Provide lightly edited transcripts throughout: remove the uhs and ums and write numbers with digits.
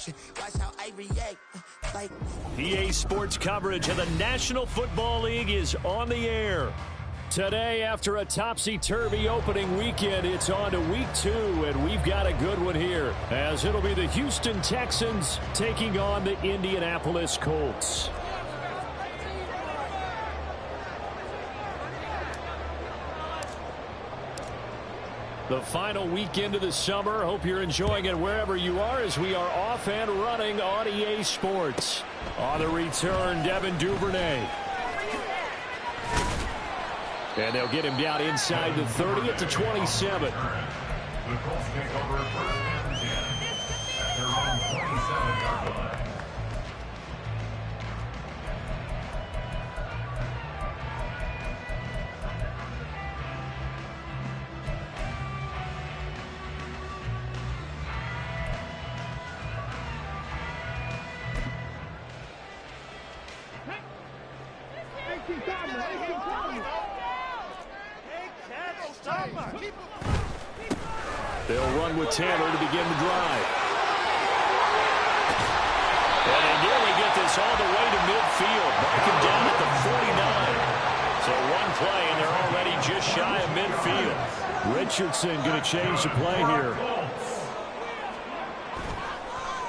Watch how I react. Like EA Sports coverage of the National Football League is on the air. Today, after a topsy-turvy opening weekend, it's on to week 2, and we've got a good one here, as it'll be the Houston Texans taking on the Indianapolis Colts. The final weekend of the summer. Hope you're enjoying it wherever you are as we are off and running on EA Sports. On the return, Devin Duvernay. And they'll get him down inside the 30 at the 27. The Colts take over first and 10 at their own 27-yard line. They'll run with Tanner to begin the drive. And they nearly get this all the way to midfield. Mark him down at the 49. So one play, and they're already just shy of midfield. Richardson going to change the play here.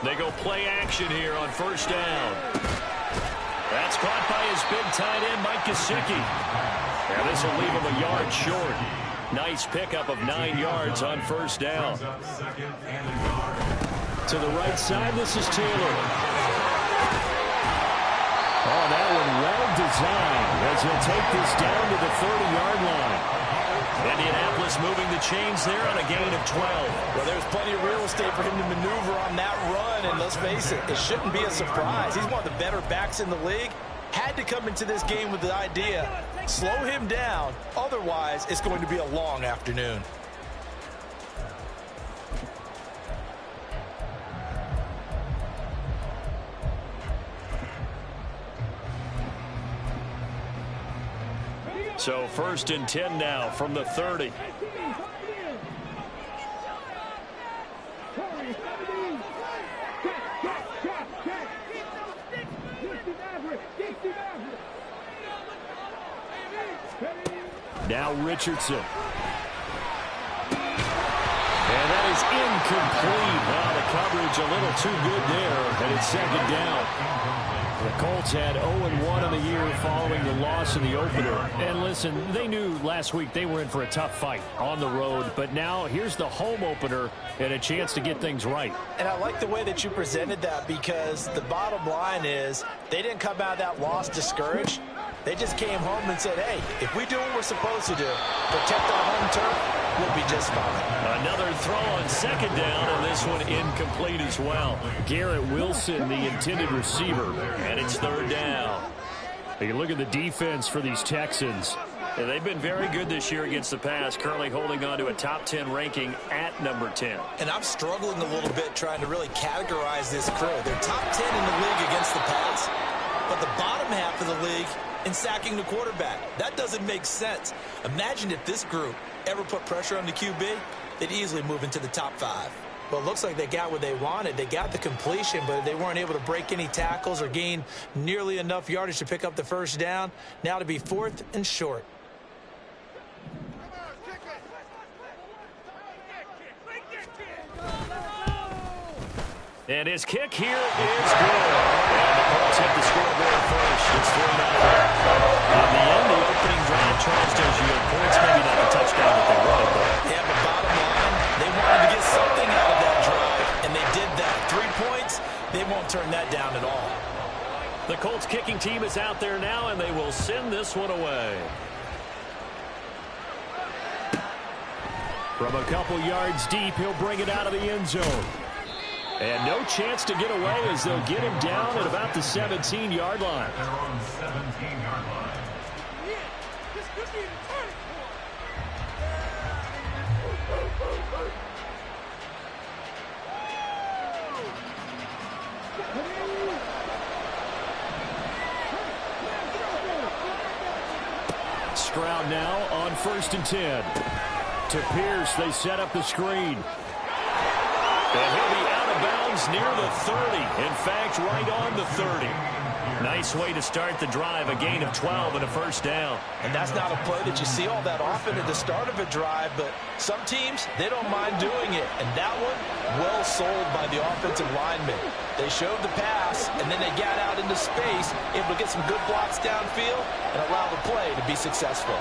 They go play action here on first down. That's caught by his big tight end, Mike Gesicki. And this will leave him a yard short. Nice pickup of 9 yards on first down. To the right side, this is Taylor. Oh, that one well designed as he'll take this down to the 30-yard line. Indianapolis moving the chains there on a gain of 12. Well, there's plenty of real estate for him to maneuver on that run, and let's face it, it shouldn't be a surprise. He's one of the better backs in the league. Had to come into this game with the idea, slow him down, otherwise it's going to be a long afternoon. So first and 10 now from the 30. Now Richardson. And that is incomplete. Now the coverage a little too good there, and it's second down. The Colts had 0-1 in the year following the loss in the opener. And listen, they knew last week they were in for a tough fight on the road, but now here's the home opener and a chance to get things right. And I like the way that you presented that, because the bottom line is they didn't come out of that loss discouraged. They just came home and said, hey, if we do what we're supposed to do, protect our home turf, we'll be just fine. Another throw on second down, and this one incomplete as well. Garrett Wilson, the intended receiver, and it's third down. You can look at the defense for these Texans. Yeah, they've been very good this year against the pass, currently holding on to a top 10 ranking at number 10. And I'm struggling a little bit trying to really categorize this crew. They're top 10 in the league against the pass, but the bottom half of the league in sacking the quarterback. That doesn't make sense. Imagine if this group ever put pressure on the QB, they'd easily move into the top 5. Well, it looks like they got what they wanted. They got the completion, but they weren't able to break any tackles or gain nearly enough yardage to pick up the first down. Now to be 4th and short. And his kick here is good. And the Colts hit the scoreboard first. It's 3-0. In the end, the opening drive tries to yield points. Maybe not the touchdown that they wanted, but yeah, but bottom line, they wanted to get something out of that drive, and they did that. 3 points, they won't turn that down at all. The Colts kicking team is out there now, and they will send this one away. From a couple yards deep, he'll bring it out of the end zone. And no chance to get away as they'll get him down at about the 17-yard line. They're on 17-yard line. Stroud now on 1st and 10. To Pierce, they set up the screen. And he'll be out of bounds comes near the 30. In fact, right on the 30. Nice way to start the drive, a gain of 12 and a first down. And that's not a play that you see all that often at the start of a drive, but some teams, they don't mind doing it. And that one, well sold by the offensive lineman. They showed the pass, and then they got out into space, able to get some good blocks downfield and allow the play to be successful.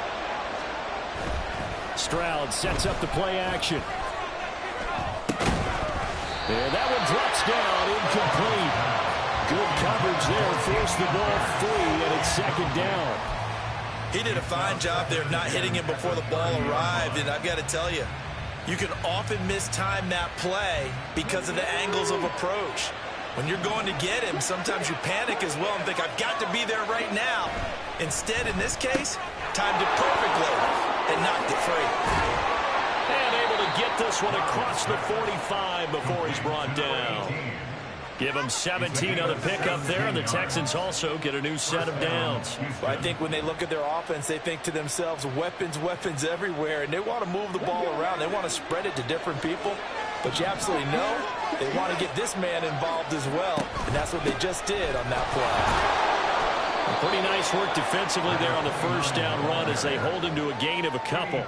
Stroud sets up the play action. And that one drops down, incomplete. Good coverage there, forced the ball free, and it's second down. He did a fine job there of not hitting him before the ball arrived, and I've got to tell you, you can often mistime that play because of the angles of approach. When you're going to get him, sometimes you panic as well and think, I've got to be there right now. Instead, in this case, timed it perfectly and knocked it free. And able to get this one across the 45 before he's brought down. Give them 17 on the pickup there, and the Texans also get a new set of downs. Well, I think when they look at their offense, they think to themselves, weapons, weapons everywhere, and they want to move the ball around. They want to spread it to different people, but you absolutely know they want to get this man involved as well, and that's what they just did on that play. Pretty nice work defensively there on the first down run as they hold him to a gain of a couple.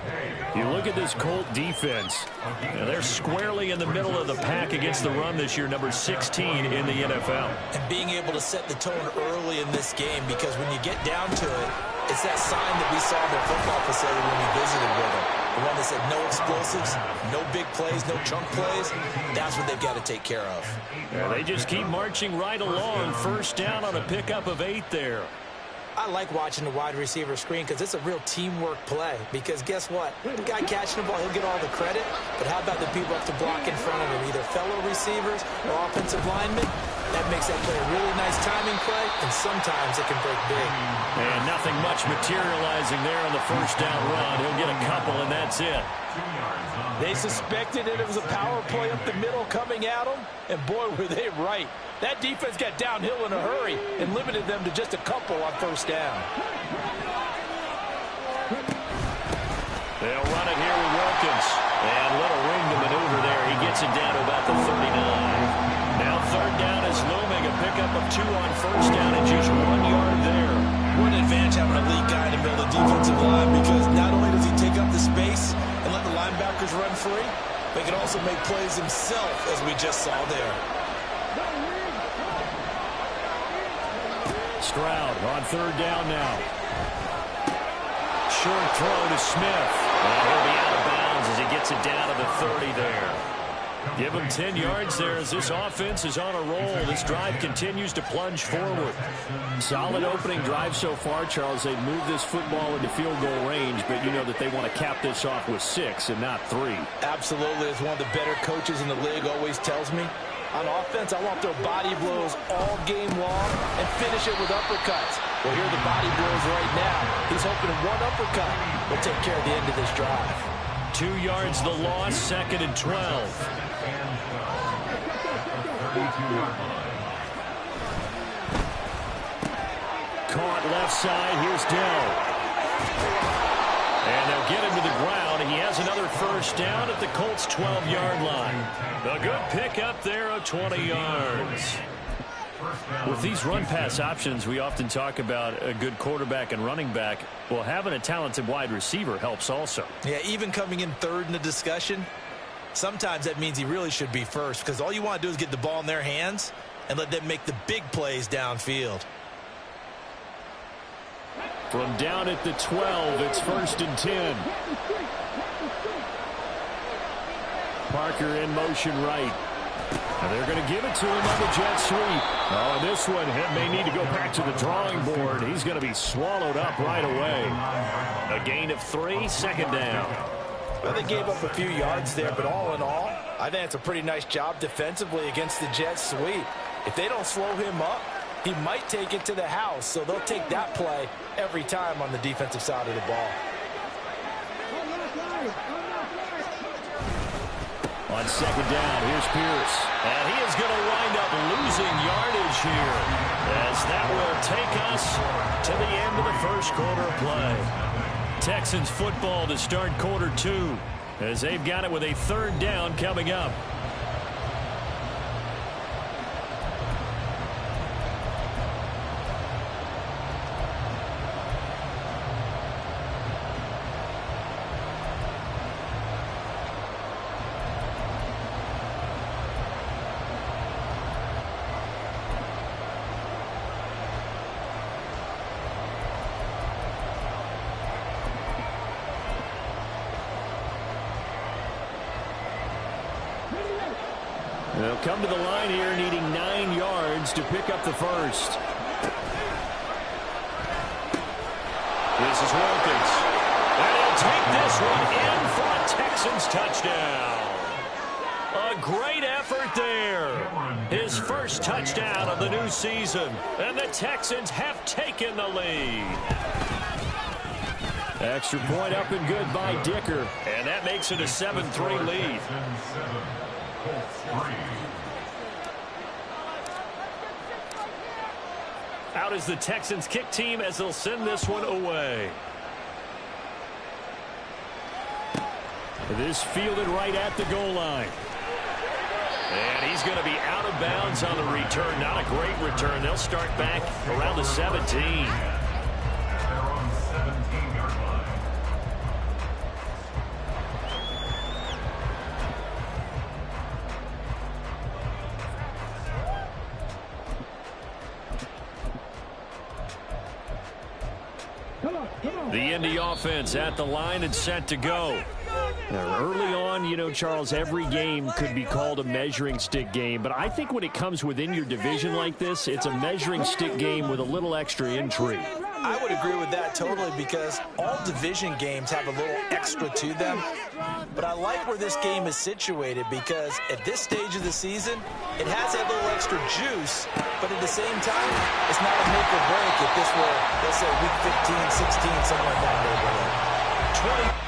You look at this Colt defense. They're squarely in the middle of the pack against the run this year, number 16 in the NFL. And being able to set the tone early in this game, because when you get down to it, it's that sign that we saw in their football facility when we visited with them. The one that said no explosives, no big plays, no chunk plays. That's what they've got to take care of. Yeah, they just keep marching right along. First down on a pickup of 8 there. I like watching the wide receiver screen because it's a real teamwork play. Because guess what? The guy catching the ball, he'll get all the credit. But how about the people up to block in front of him, either fellow receivers or offensive linemen? That makes that play a really nice timing play, and sometimes it can break big. And nothing much materializing there on the first down run. He'll get a couple, and that's it. They suspected that it was a power play up the middle coming at them, and boy, were they right. That defense got downhill in a hurry and limited them to just a couple on first down. They'll run it here with Wilkins. And little room to maneuver there. He gets it down to about the 39. Now third down is looming. A pickup of 2 on first down and just 1 yard there. What an advantage having a lead guy in the middle of the defensive line, because not only does he take up the space and let the linebackers run free, but he can also make plays himself, as we just saw there. Stroud on third down now. Short throw to Smith. And he'll be out of bounds as he gets it down to the 30 there. Give him 10 yards there as this offense is on a roll. This drive continues to plunge forward. Solid opening drive so far, Charles. They've moved this football into field goal range, but you know that they want to cap this off with 6 and not 3. Absolutely. As one of the better coaches in the league always tells me, on offense, I want their body blows all game long and finish it with uppercuts. Well, here are the body blows right now. He's hoping that one uppercut will take care of the end of this drive. 2 yards the loss, second and 12. Caught left side. Here's Dell. And they'll get him to the ground. He has another first down at the Colts' 12-yard line. A good pickup there of 20 yards. With these run-pass options, we often talk about a good quarterback and running back. Well, having a talented wide receiver helps also. Yeah, even coming in third in the discussion, sometimes that means he really should be first, because all you want to do is get the ball in their hands and let them make the big plays downfield. From down at the 12, it's first and 10. Parker in motion right. And they're going to give it to him on the jet sweep. Oh, this one may need to go back to the drawing board. He's going to be swallowed up right away. A gain of 3, second down. Well, they gave up a few yards there, but all in all, I think it's a pretty nice job defensively against the jet sweep. If they don't slow him up, he might take it to the house, so they'll take that play every time on the defensive side of the ball. On second down, here's Pierce. And he is going to wind up losing yardage here, as that will take us to the end of the first quarter of play. Texans football to start quarter 2, as they've got it with a third down coming up. They'll come to the line here needing 9 yards to pick up the first. This is Wilkins. And he'll take this one in for a Texans touchdown. A great effort there. His first touchdown of the new season. And the Texans have taken the lead. Extra point up and good by Dicker. And that makes it a 7-3 lead. Out is the Texans kick team as they'll send this one away. This fielded right at the goal line. And he's going to be out of bounds on the return. Not a great return. They'll start back around the 17. They're on 17-yard line. The Indy offense at the line and set to go. Now, early on, you know, Charles, every game could be called a measuring stick game. But I think when it comes within your division like this, it's a measuring stick game with a little extra intrigue. I would agree with that totally because all division games have a little extra to them. But I like where this game is situated because at this stage of the season, it has that little extra juice. But at the same time, it's not a make or break if this were, let's say, week 15, 16, somewhere in that neighborhood. 20.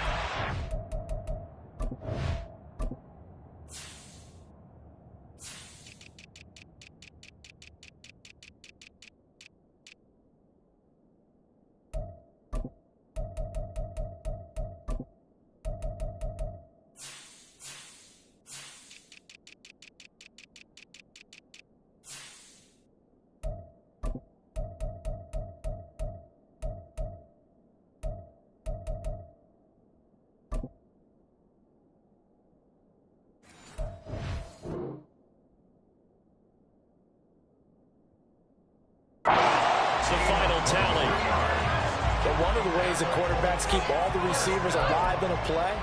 The final tally. But one of the ways the quarterbacks keep all the receivers alive in a play,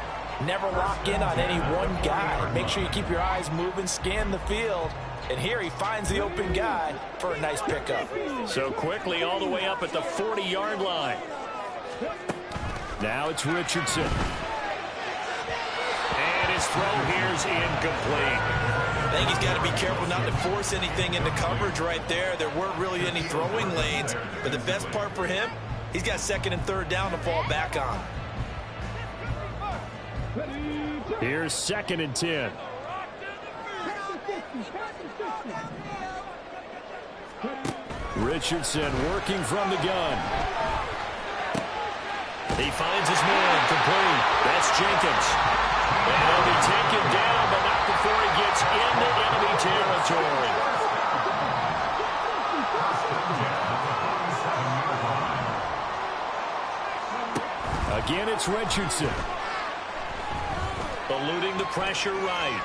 never lock in on any one guy. Make sure you keep your eyes moving, scan the field. And here he finds the open guy for a nice pickup. So quickly all the way up at the 40-yard line. Now it's Richardson. And his throw here is incomplete. I think he's got to be careful not to force anything into coverage right there. There weren't really any throwing lanes. But the best part for him, he's got second and third down to fall back on. Here's 2nd and 10. Richardson working from the gun. He finds his man complete. That's Jenkins. And he'll be taken down, but not before he gets into enemy territory. Again, it's Richardson. Eluding the pressure right.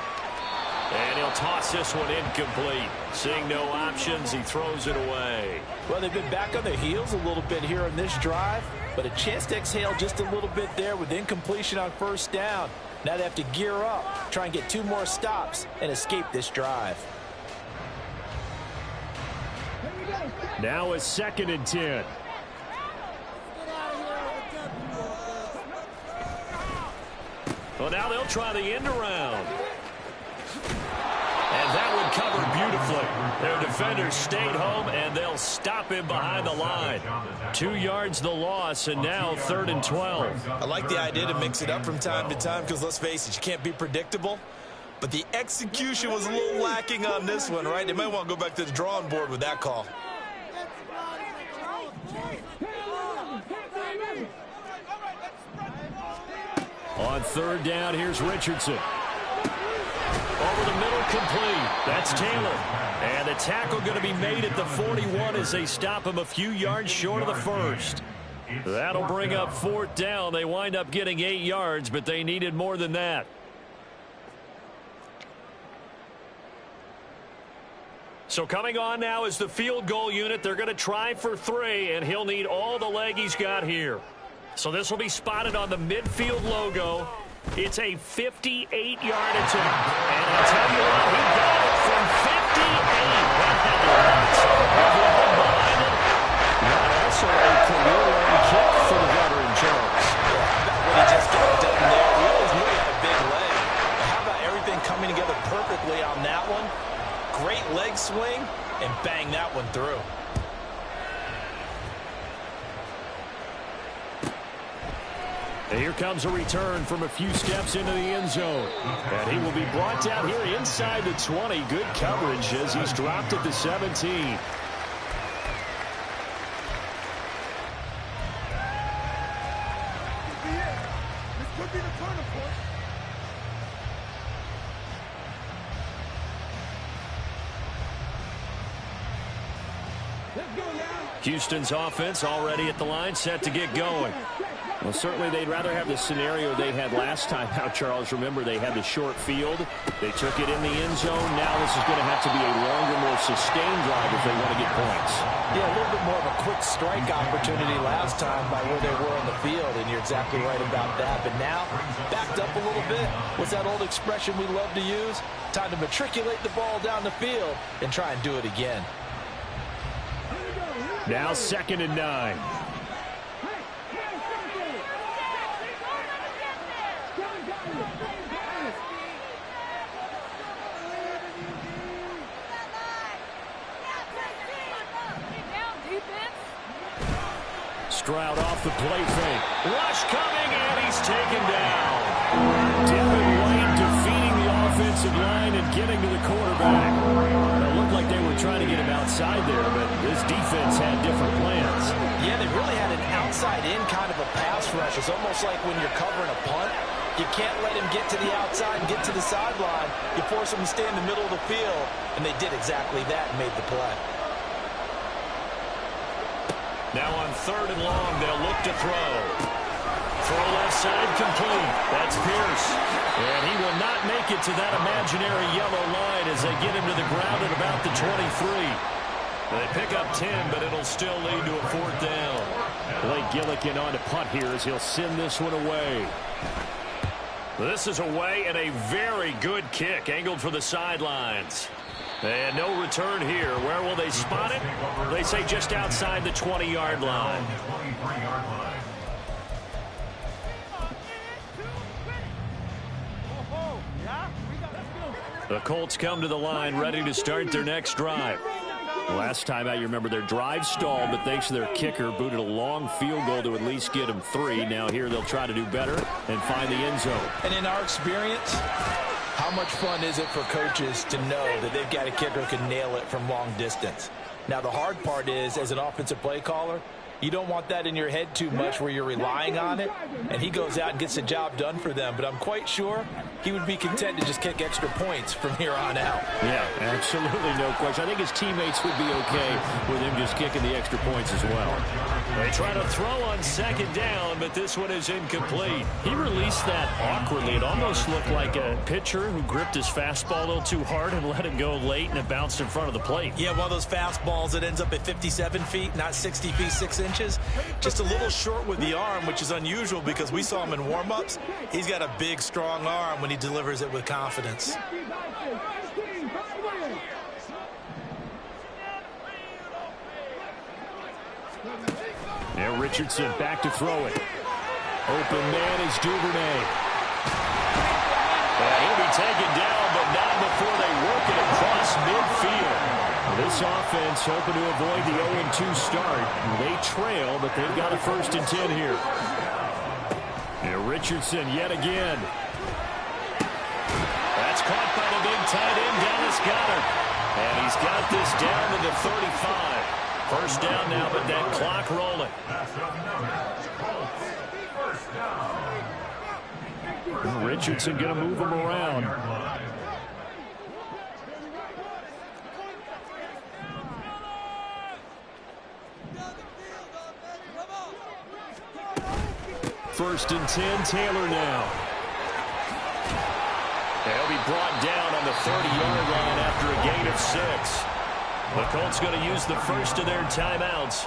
And he'll toss this one incomplete. Seeing no options, he throws it away. Well, they've been back on their heels a little bit here on this drive, but a chance to exhale just a little bit there with incompletion on first down. Now they have to gear up, try and get 2 more stops, and escape this drive. Now it's 2nd and 10. Well, now they'll try the end around. And that would cover beautifully. Their defenders stayed home, and they'll stop him behind the line. 2 yards the loss, and now 3rd and 12. I like the idea to mix it up from time to time because, let's face it, you can't be predictable. But the execution was a little lacking on this one, right? They might want to go back to the drawing board with that call. On 3rd down, here's Richardson. Over the middle, complete. That's Taylor. And the tackle going to be made at the 41 as they stop him a few yards short of the first. That'll bring up 4th down. They wind up getting 8 yards, but they needed more than that. So coming on now is the field goal unit. They're going to try for 3, and he'll need all the leg he's got here. So this will be spotted on the midfield logo. It's a 58-yard attempt. And I'll tell you what, he got it swing and bang that one through. And here comes a return from a few steps into the end zone. And he will be brought down here inside the 20. Good coverage as he's dropped at the 17. This could be the turning point. Houston's offense already at the line, set to get going. Well, certainly they'd rather have the scenario they had last time out, Charles. Remember, they had the short field. They took it in the end zone. Now this is going to have to be a longer, more sustained drive if they want to get points. Yeah, a little bit more of a quick strike opportunity last time by where they were on the field, and you're exactly right about that. But now, backed up a little bit. What's that old expression we love to use? Time to matriculate the ball down the field and try and do it again. Now 2nd and 9. Stroud off the play fake. Rush coming, and he's taken down. Devin White defeating the offensive line and getting to the quarterback. It looked like they were trying to get him outside there, but this defense had different plans. Yeah, they really had an outside-in kind of a pass rush. It's almost like when you're covering a punt, you can't let him get to the outside and get to the sideline. You force him to stay in the middle of the field, and they did exactly that and made the play. Now on 3rd and long, they'll look to throw. Throw left side complete. That's Pierce. And he will not make it to that imaginary yellow line as they get him to the ground at about the 23. They pick up 10, but it'll still lead to a 4th down. Blake Gillikin on to punt here as he'll send this one away. This is away and a very good kick angled for the sidelines. And no return here. Where will they spot it? They say just outside the 20-yard line. The Colts come to the line ready to start their next drive. Last time out, you remember their drive stalled, but thanks to their kicker, booted a long field goal to at least get them 3. Now here they'll try to do better and find the end zone. And in our experience, how much fun is it for coaches to know that they've got a kicker who can nail it from long distance? Now, the hard part is, as an offensive play caller, you don't want that in your head too much where you're relying on it, and he goes out and gets the job done for them. But I'm quite sure he would be content to just kick extra points from here on out. Yeah, absolutely no question. I think his teammates would be okay with him just kicking the extra points as well. They try to throw on 2nd down, but this one is incomplete. He released that awkwardly. It almost looked like a pitcher who gripped his fastball a little too hard and let it go late, and it bounced in front of the plate. Yeah, one of those fastballs that ends up at 57 feet, not 60 feet, 6 inches. Just a little short with the arm, which is unusual because we saw him in warm-ups. He's got a big, strong arm when he delivers it with confidence. Now Richardson back to throw it. Open man is Duvernay. And he'll be taken down, but not before they work it across midfield. This offense hoping to avoid the 0-2 start. They trail, but they've got a 1st and 10 here. And Richardson yet again. That's caught by the big tight end, Dallas Goedert. And he's got this down to the 35. 1st down now, but that clock rolling. Richardson going to move him around. First and 10, Taylor now. They'll be brought down on the 30-yard line after a gain of 6. The Colts going to use the first of their timeouts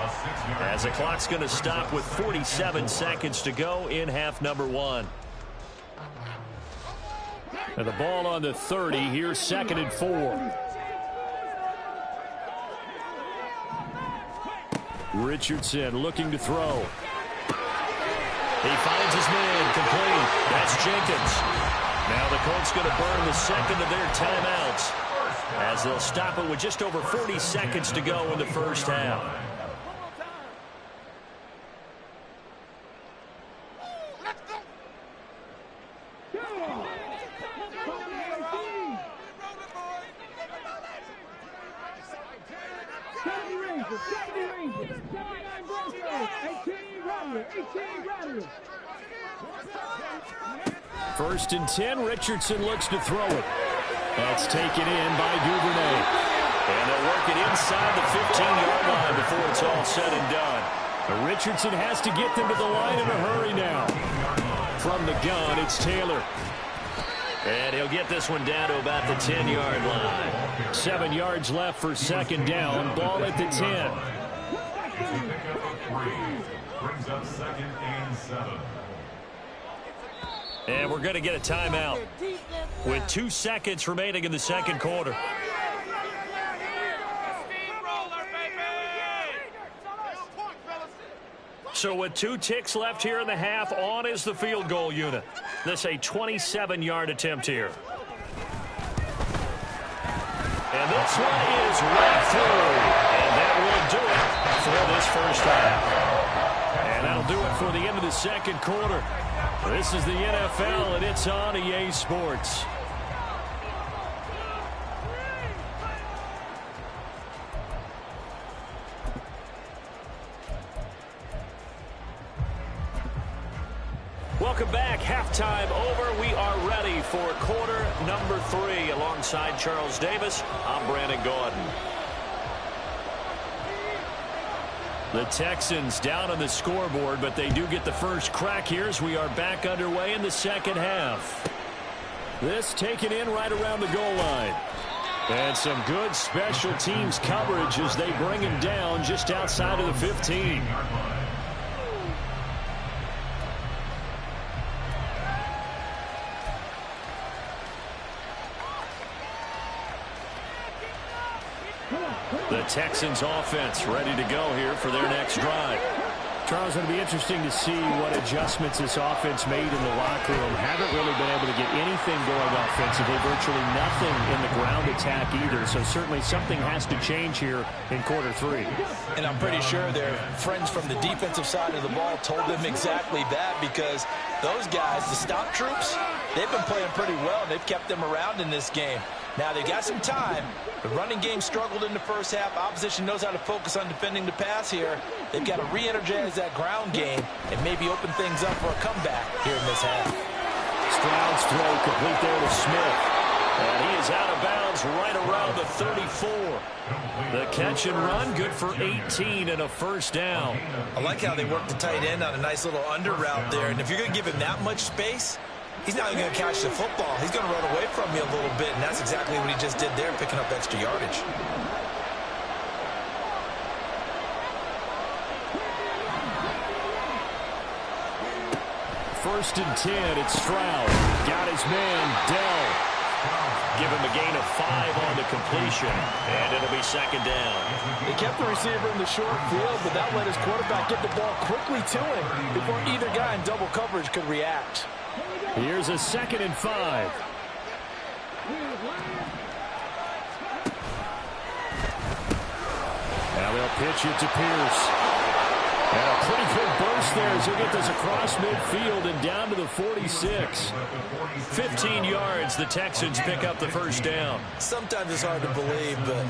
as the clock's going to stop with 47 seconds to go in half number 1. And the ball on the 30. Here's 2nd and 4. Richardson looking to throw. He finds his man complete. That's Jenkins. Now the Colts going to burn the 2nd of their timeouts. as they'll stop it with just over 40 seconds to go in the first half. First and 10, Richardson looks to throw it. That's taken in by Duvernay. And they'll work it inside the 15-yard line before it's all said and done. But Richardson has to get them to the line in a hurry now. From the gun, it's Taylor. And he'll get this one down to about the 10-yard line. 7 yards left for second down. Ball at the 10. Brings up 2nd and 7. And we're going to get a timeout with 2 seconds remaining in the second quarter. So with 2 ticks left here in the half, on is the field goal unit. This a 27-yard attempt here. And this one is right through. And that will do it for this first half. And that'll do it for the end of the second quarter. This is the NFL, and it's on EA Sports. Welcome back. Halftime over. We are ready for quarter number 3. Alongside Charles Davis, I'm Brandon Gordon. The Texans down on the scoreboard, but they do get the first crack here as we are back underway in the second half. This taken in right around the goal line. And some good special teams coverage as they bring him down just outside of the 15. The Texans offense ready to go here for their next drive. Charles, it'll be interesting to see what adjustments this offense made in the locker room. Haven't really been able to get anything going offensively, virtually nothing in the ground attack either. So certainly something has to change here in quarter 3. And I'm pretty sure their friends from the defensive side of the ball told them exactly that, because those guys, the stop troops, they've been playing pretty well. They've kept them around in this game. Now, they got some time. The running game struggled in the first half. Opposition knows how to focus on defending the pass here. They've got to re-energize that ground game and maybe open things up for a comeback here in this half. Stroud's throw complete there to Smith. And he is out of bounds right around the 34. The catch and run, good for 18 and a first down. I like how they work the tight end on a nice little under route there. And if you're going to give him that much space, he's not going to catch the football. He's going to run away from you a little bit, and that's exactly what he just did there, picking up extra yardage. First and 10, it's Stroud. Got his man, Dell. Give him a gain of 5 on the completion, and it'll be second down. They kept the receiver in the short field, but that let his quarterback get the ball quickly to him before either guy in double coverage could react. Here's a 2nd and 5. Now they'll pitch it to Pierce. And a pretty good burst there as he'll get this across midfield and down to the 46. 15 yards, the Texans pick up the first down. Sometimes it's hard to believe, but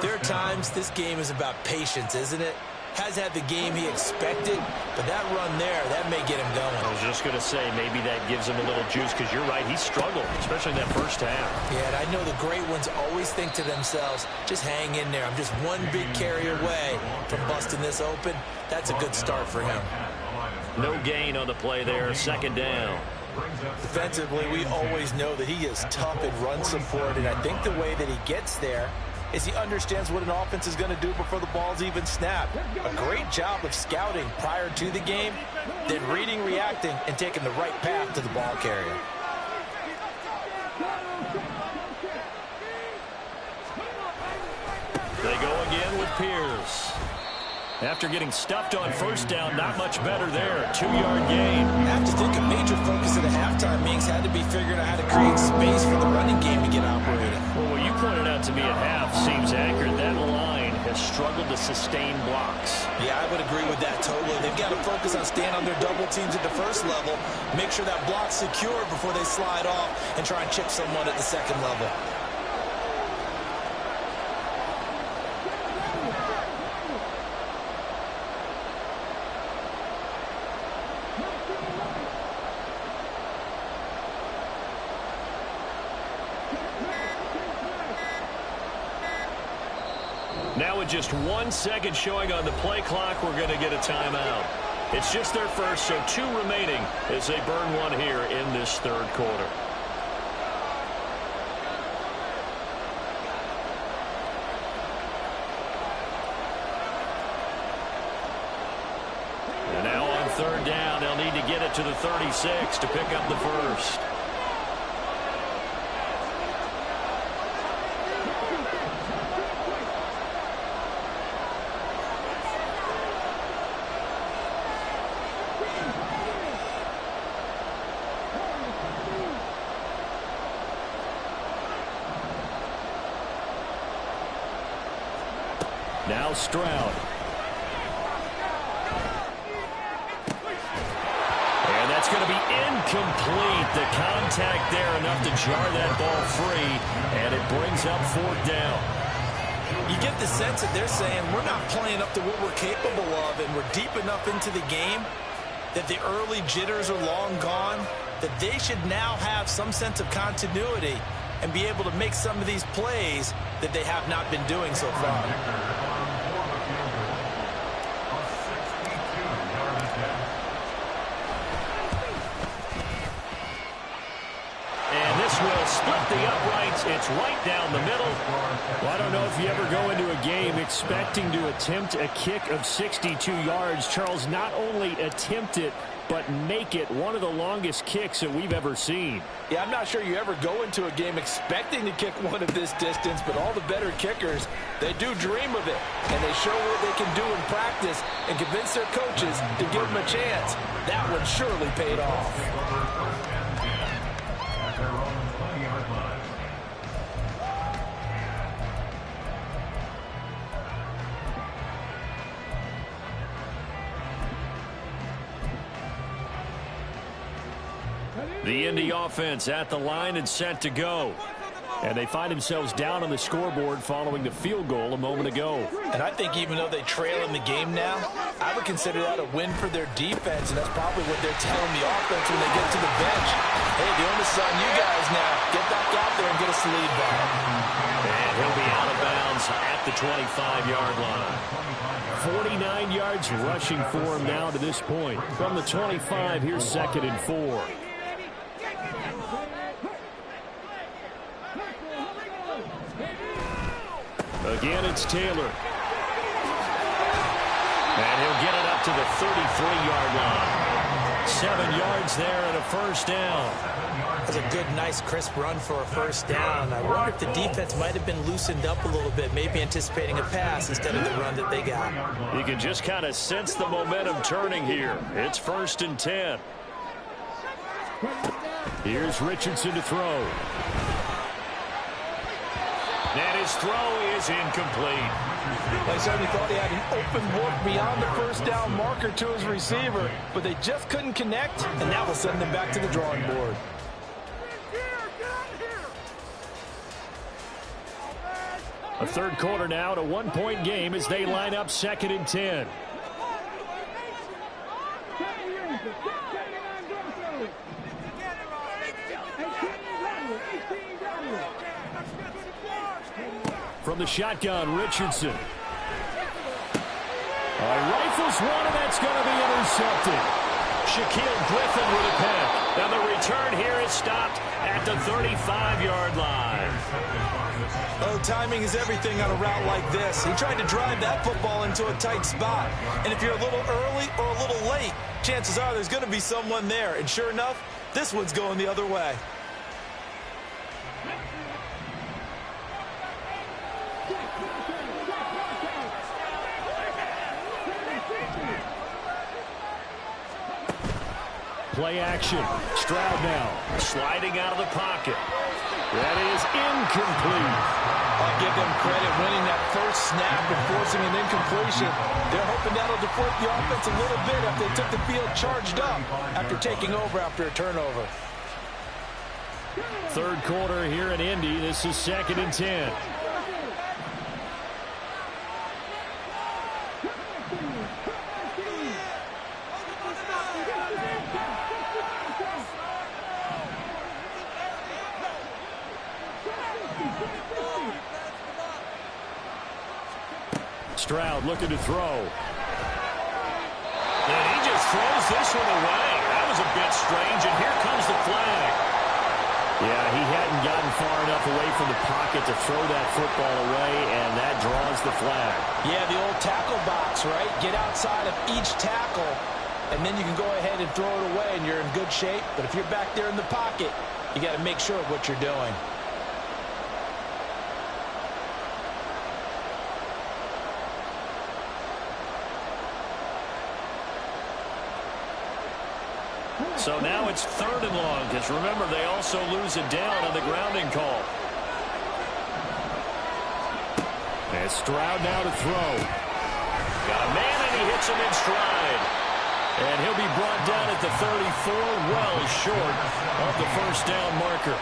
there are times this game is about patience, isn't it? Has had the game he expected, but that run there, that may get him going. I was just going to say, maybe that gives him a little juice, because you're right, he struggled, especially in that first half. Yeah, and I know the great ones always think to themselves, just hang in there. I'm just one big carry away from busting this open. That's a good start for him. No gain on the play there, second down. Defensively, we always know that he is tough in run support, and I think the way that he gets there is he understands what an offense is going to do before the ball's even snapped. A great job of scouting prior to the game, then reading, reacting, and taking the right path to the ball carrier. They go again with Pierce. After getting stuffed on first down, not much better there. 2-yard gain. I have to think a major focus of the halftime meetings had to be figuring out how to create space for the running game to get operated. Well, you pointed out to me at half seems accurate. That line has struggled to sustain blocks. Yeah, I would agree with that totally. They've got to focus on staying on their double teams at the first level, make sure that block's secure before they slide off and try and chip someone at the second level. Now with just 1 second showing on the play clock, we're going to get a timeout. It's just their first, so 2 remaining as they burn one here in this third quarter. And now on third down, they'll need to get it to the 36 to pick up the first. Now Stroud. And that's going to be incomplete. The contact there enough to jar that ball free, and it brings up fourth down. You get the sense that they're saying we're not playing up to what we're capable of, and we're deep enough into the game that the early jitters are long gone, that they should now have some sense of continuity and be able to make some of these plays that they have not been doing so far. Will split the uprights. It's right down the middle. Well, I don't know if you ever go into a game expecting to attempt a kick of 62 yards. Charles, not only attempt it, but make it one of the longest kicks that we've ever seen. Yeah, I'm not sure you ever go into a game expecting to kick one of this distance, but all the better kickers, they do dream of it, and they show what they can do in practice and convince their coaches to give them a chance. That one surely paid off. The Indy offense at the line and set to go. And they find themselves down on the scoreboard following the field goal a moment ago. And I think even though they trail in the game now, I would consider that a win for their defense, and that's probably what they're telling the offense when they get to the bench. Hey, the onus is on you guys now. Get back out there and get us the lead back. And he'll be out of bounds at the 25-yard line. 49 yards rushing for him now to this point. From the 25, here's 2nd and 4. Again, it's Taylor. And he'll get it up to the 33-yard line. 7 yards there and a first down. That's a good, nice, crisp run for a first down. I wonder if the defense might have been loosened up a little bit, maybe anticipating a pass instead of the run that they got. You can just kind of sense the momentum turning here. It's 1st and 10. Here's Richardson to throw. And his throw is incomplete. I certainly thought he had an open look beyond the first down marker to his receiver, but they just couldn't connect, and that will send them back to the drawing board. A third quarter now, to 1-point game as they line up 2nd and 10. From the shotgun, Richardson. Rifles one, and that's going to be intercepted. Shaquille Griffin with a pick. Now the return here is stopped at the 35-yard line. Oh, timing is everything on a route like this. He tried to drive that football into a tight spot. And if you're a little early or a little late, chances are there's going to be someone there. And sure enough, this one's going the other way. Play action. Stroud now sliding out of the pocket. That is incomplete. I'll give them credit winning that first snap and forcing an incompletion. They're hoping that'll deflate the offense a little bit after they took the field charged up after taking over after a turnover. Third quarter here in Indy. This is 2nd and 10. Stroud looking to throw. And he just throws this one away. That was a bit strange, and here comes the flag. Yeah, he hadn't gotten far enough away from the pocket to throw that football away, and that draws the flag. Yeah, the old tackle box, right? Get outside of each tackle, and then you can go ahead and throw it away, and you're in good shape. But if you're back there in the pocket, you got to make sure of what you're doing. So now it's 3rd and long, because remember, they also lose it down on the grounding call. And Stroud now to throw. Got a man, and he hits him in stride. And he'll be brought down at the 34, well short of the first down marker.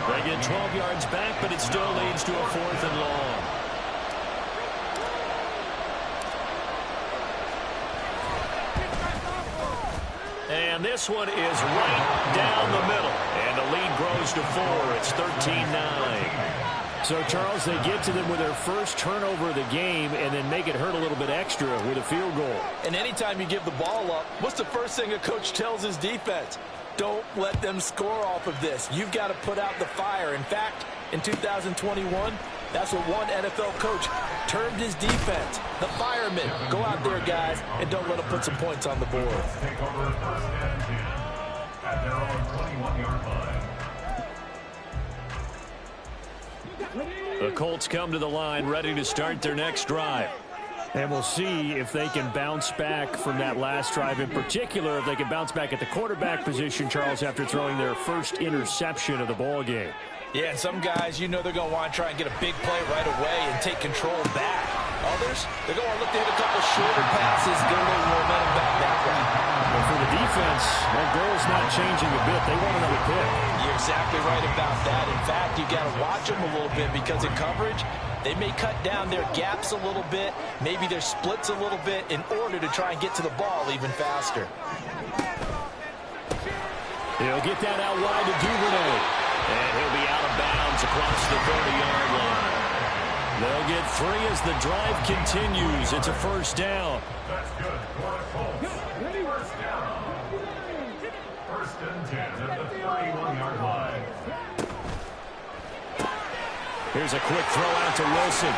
They get 12 yards back, but it still leads to a 4th and long. And this one is right down the middle. And the lead grows to 4. It's 13-9. So, Charles, they get to them with their first turnover of the game and then make it hurt a little bit extra with a field goal. And anytime you give the ball up, what's the first thing a coach tells his defense? Don't let them score off of this. You've got to put out the fire. In fact, in 2021, that's what one NFL coach termed his defense. The firemen. Go out there, guys, and don't let them put some points on the board. Take over 1st and 10 at their own 21-yard line. The Colts come to the line ready to start their next drive. And we'll see if they can bounce back from that last drive. In particular, if they can bounce back at the quarterback position, Charles, after throwing their first interception of the ball game. Yeah, and some guys, you know they're going to want to try and get a big play right away and take control back. Others, they're going to look to hit a couple shorter passes, get a little momentum back that way. But for the defense, their goal's not changing a bit. They want another pick. You're exactly right about that. In fact, you got to watch them a little bit because in coverage, they may cut down their gaps a little bit, maybe their splits a little bit in order to try and get to the ball even faster. He'll get that out wide to Duvernay. And he'll be out of bounds across the 30-yard line. They'll get 3 as the drive continues. It's a first down. That's good for the Colts. First down. 1st and 10 at the 31-yard line. Here's a quick throw out to Wilson.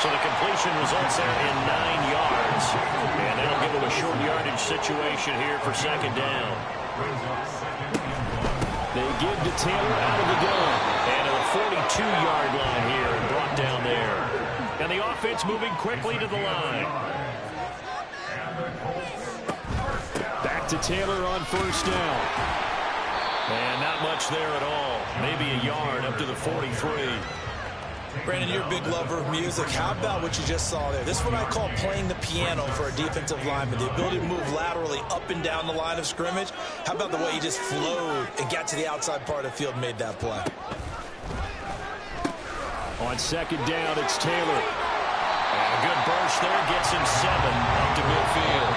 So the completion results there in 9 yards. And that'll give him a short yardage situation here for 2nd down. They give to Taylor out of the gun. And to the 42-yard line here and brought down there. And the offense moving quickly to the line. Back to Taylor on first down. And not much there at all. Maybe a yard up to the 43. Brandon, you're a big lover of music. How about what you just saw there? This is what I call playing the piano for a defensive lineman. The ability to move laterally up and down the line of scrimmage. How about the way he just flowed and got to the outside part of the field and made that play? On 2nd down, it's Taylor. And a good burst there gets him 7 up to midfield.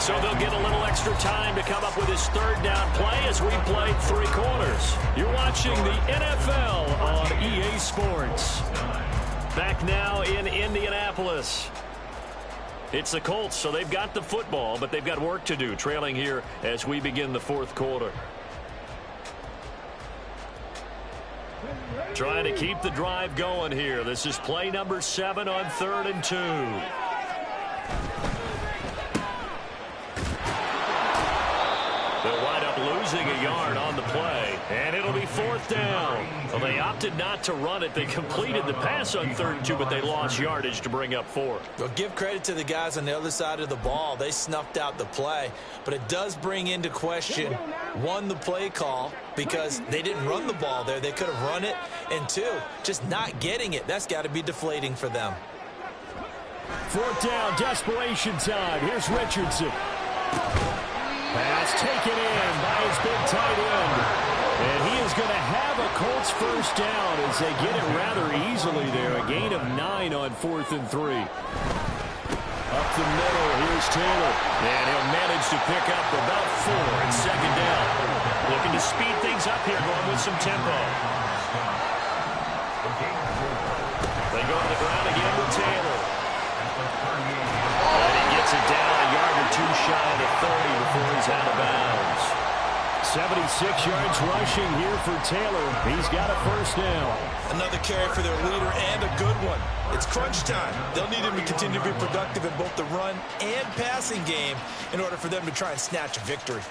So they'll get a little extra time to come up with his 3rd down play as we played 3 quarters. You're watching the NFL on EA Sports. Back now in Indianapolis. It's the Colts, so they've got the football, but they've got work to do, trailing here as we begin the 4th quarter. Trying to keep the drive going here. This is play number 7 on 3rd and 2. They'll wind up losing a yard on the play. And it'll be 4th 4th down. Well, they opted not to run it. They completed the pass on 3rd and 2, but they lost yardage to bring up 4. Well, give credit to the guys on the other side of the ball. They snuffed out the play, but it does bring into question, one, the play call, because they didn't run the ball there. They could have run it, and 2, just not getting it. That's got to be deflating for them. 4th down, desperation time. Here's Richardson. Pass taken in by his big tight end. And he is going to have a Colts 1st down as they get it rather easily there. A gain of 9 on 4th and 3. Up the middle, here's Taylor. And he'll manage to pick up about 4 at 2nd down. Looking to speed things up here, going with some tempo. They go to the ground again with Taylor. And he gets it down a yard or 2 shy of the 30 before he's out of bounds. 76 yards rushing here for Taylor. He's got a 1st down. Another carry for their leader and a good one. It's crunch time. They'll need him to continue to be productive in both the run and passing game in order for them to try and snatch a victory.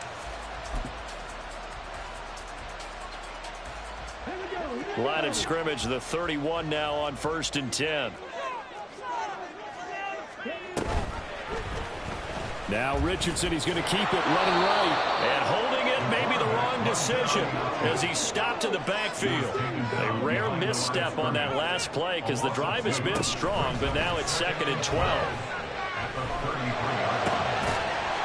Line of scrimmage, the 31 now on 1st and 10. Now Richardson, he's going to keep it running right. And holding it may be the wrong decision as he stopped in the backfield. A rare misstep on that last play because the drive has been strong, but now it's 2nd and 12.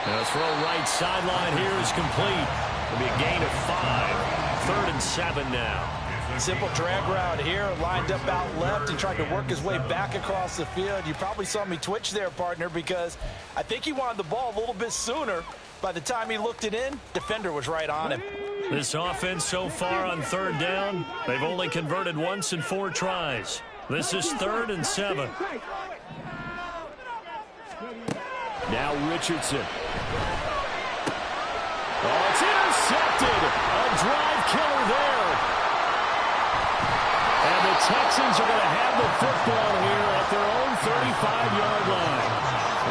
Now throw right sideline here is complete. It'll be a gain of 5. 3rd and 7 now. Simple drag route here, lined up out left and tried to work his way back across the field. You probably saw me twitch there, partner, because I think he wanted the ball a little bit sooner. By the time he looked it in, defender was right on him. This offense so far on 3rd down, they've only converted once in 4 tries. This is 3rd and 7. Now Richardson. Oh, it's intercepted. A drive killer there. And the Texans are going to have the football here at their own 35-yard line.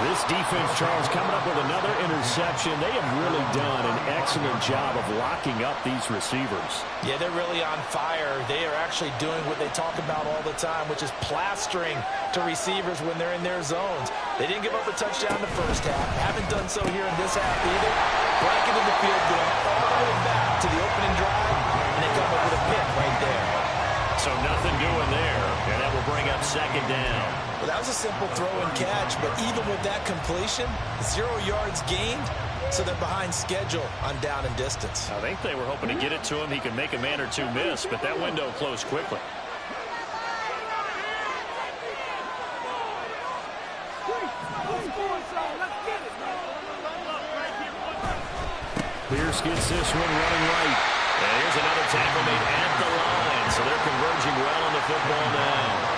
This defense, Charles, coming up with another interception. They have really done an excellent job of locking up these receivers. Yeah, they're really on fire. They are actually doing what they talk about all the time, which is plastering to receivers when they're in their zones. They didn't give up a touchdown in the first half. Haven't done so here in this half either. Blanketed the field, going all the way back to the opening drive, and they come up with a pick right there. So nothing doing there, and that will bring up 2nd down. Well, that was a simple throw and catch, but even with that completion, 0 yards gained, so they're behind schedule on down and distance. I think they were hoping to get it to him. He could make a man or 2 miss, but that window closed quickly. Pierce gets this one running right. And here's another tackle made at the line, so they're converging well on the football now.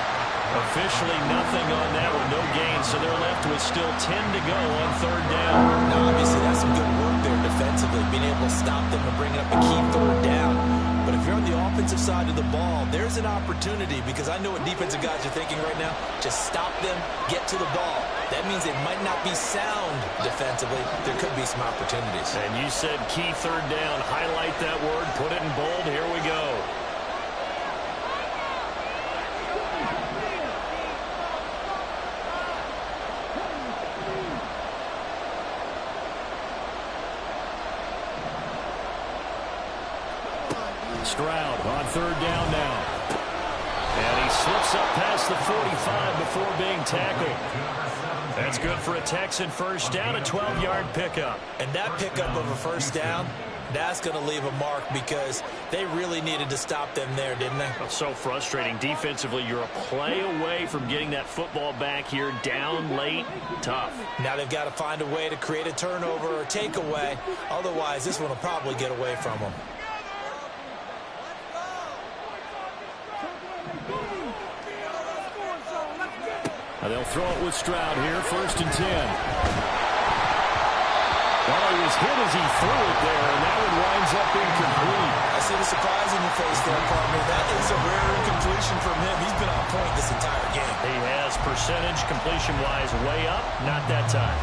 Officially nothing on that one, no gain, so they're left with still 10 to go on 3rd down. Now, obviously, that's some good work there defensively, being able to stop them and bring up a key 3rd down. But if you're on the offensive side of the ball, there's an opportunity, because I know what defensive guys are thinking right now. Just stop them, get to the ball. That means it might not be sound defensively. There could be some opportunities. And you said key 3rd down. Highlight that word, put it in bold. Here we go. Stroud on 3rd down now. And he slips up past the 45 before being tackled. That's good for a Texan 1st down, a 12-yard pickup. And that pickup of a 1st down, that's going to leave a mark because they really needed to stop them there, didn't they? So frustrating. Defensively, you're a play away from getting that football back here, down late, tough. Now they've got to find a way to create a turnover or takeaway. Otherwise, this one will probably get away from them. They'll throw it with Stroud here, 1st and 10. Well, he was hit as he threw it there, and that one winds up incomplete. I see the surprise in your face there, partner. That is a rare incompletion from him. He's been on point this entire game. He has percentage completion-wise way up, not that time.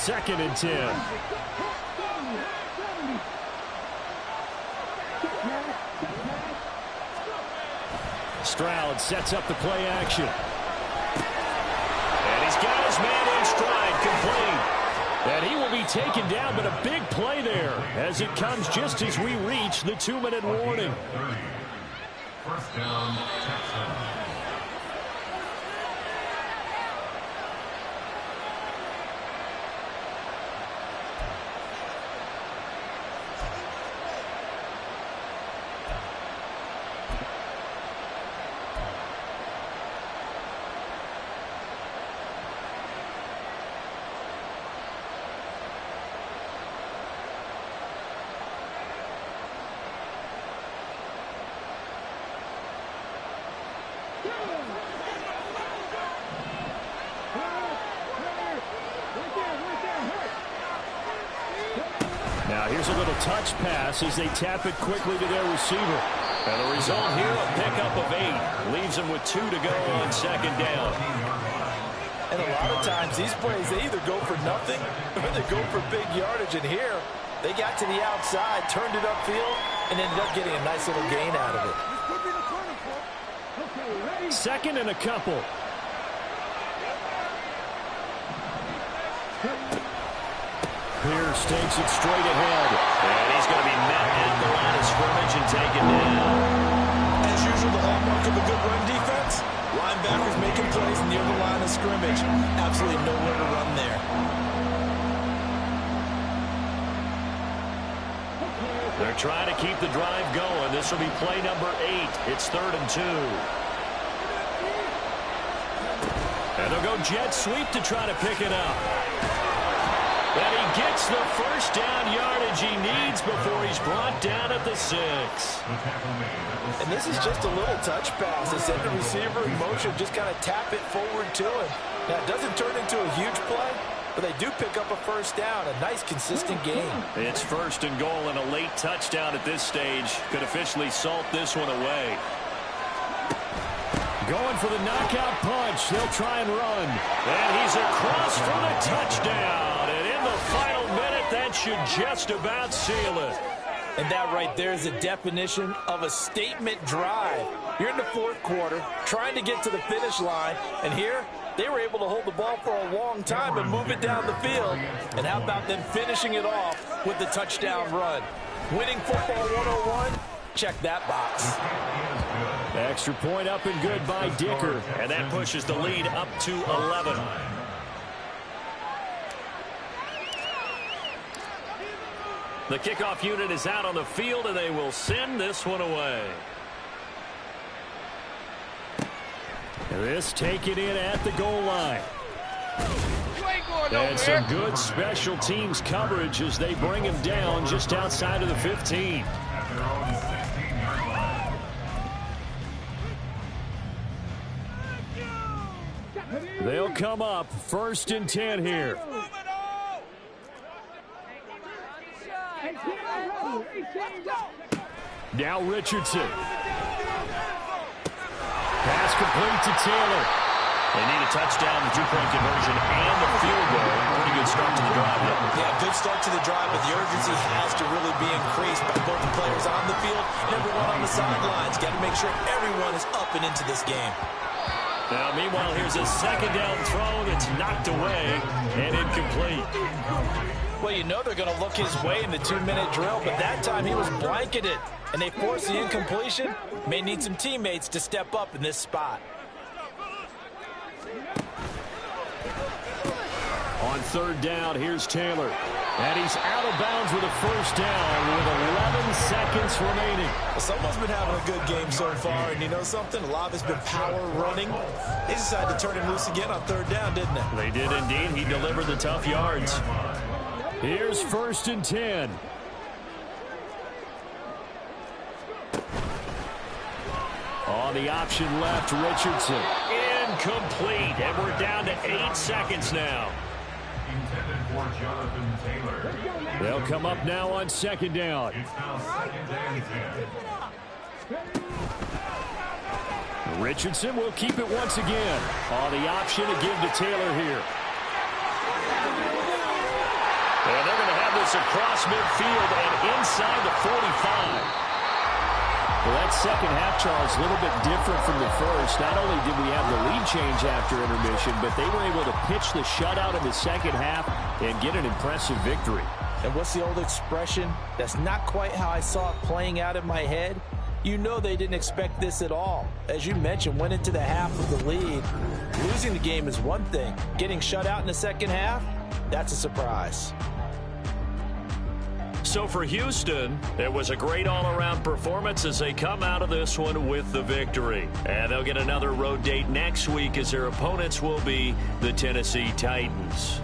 2nd and 10. Stroud sets up the play action. And he's got his man in stride, complete. And he will be taken down, but a big play there as it comes just as we reach the 2-minute warning. First down, Texans. Now here's a little touch pass as they tap it quickly to their receiver. And the result here, a pickup of 8. Leaves them with 2 to go on 2nd down. And a lot of times these plays, they either go for nothing or they go for big yardage. And here, they got to the outside, turned it upfield, and ended up getting a nice little gain out of it. 2nd and a couple. Pierce takes it straight ahead. And he's going to be met at the line of scrimmage and taken down. As usual, the hallmark of a good run defense, linebackers making plays near the line of scrimmage. Absolutely nowhere to run there. They're trying to keep the drive going. This will be play number 8. It's 3rd and 2. And they'll go jet sweep to try to pick it up. And he gets the first down yardage he needs before he's brought down at the 6. And this is just a little touch pass. They send the receiver in motion, just kind of tap it forward to him. Now, it doesn't turn into a huge play, but they do pick up a first down, a nice, consistent gain. It's 1st and goal, and a late touchdown at this stage could officially salt this one away. Going for the knockout punch. They'll try and run. And he's across for the touchdown. And in the final minute, that should just about seal it. And that right there is a definition of a statement drive. You're in the 4th quarter, trying to get to the finish line. And here, they were able to hold the ball for a long time and move it down the field. And how about them finishing it off with the touchdown run? Winning football 101, check that box. Extra point up and good by Dicker. And that pushes the lead up to 11. The kickoff unit is out on the field, and they will send this one away. This taken in at the goal line. And some good special teams coverage as they bring him down just outside of the 15. They'll come up 1st and 10 here. Now Richardson. Pass complete to Taylor. They need a touchdown, the 2-point conversion, and the field goal. Pretty good start to the drive. Yeah, good start to the drive, but the urgency has to really be increased by both the players on the field and everyone on the sidelines. Got to make sure everyone is up and into this game. Now, meanwhile, here's a 2nd down throw that's knocked away and incomplete. Well, you know they're going to look his way in the 2-minute drill, but that time he was blanketed, and they forced the incompletion. May need some teammates to step up in this spot. On 3rd down, here's Taylor. And he's out of bounds with a first down with 11 seconds remaining. Well, someone's been having a good game so far, and you know something? A lot of it's been power running. They decided to turn him loose again on 3rd down, didn't they? They did indeed. He delivered the tough yards. Here's 1st and 10. On the option left, Richardson. Incomplete, and we're down to 8 seconds now. Intended for Jonathan Taylor. They'll come up now on 2nd down. It's now 2nd and 10. Richardson will keep it once again. On the option to give to Taylor here. this across midfield and inside the 45. Well, that second half, Charles, a little bit different from the first. Not only did we have the lead change after intermission, but they were able to pitch the shutout in the second half and get an impressive victory. And what's the old expression? That's not quite how I saw it playing out in my head. You know they didn't expect this at all. As you mentioned, went into the half with the lead. Losing the game is one thing. Getting shut out in the second half, that's a surprise. So for Houston, it was a great all-around performance as they come out of this one with the victory. And they'll get another road date next week as their opponents will be the Tennessee Titans.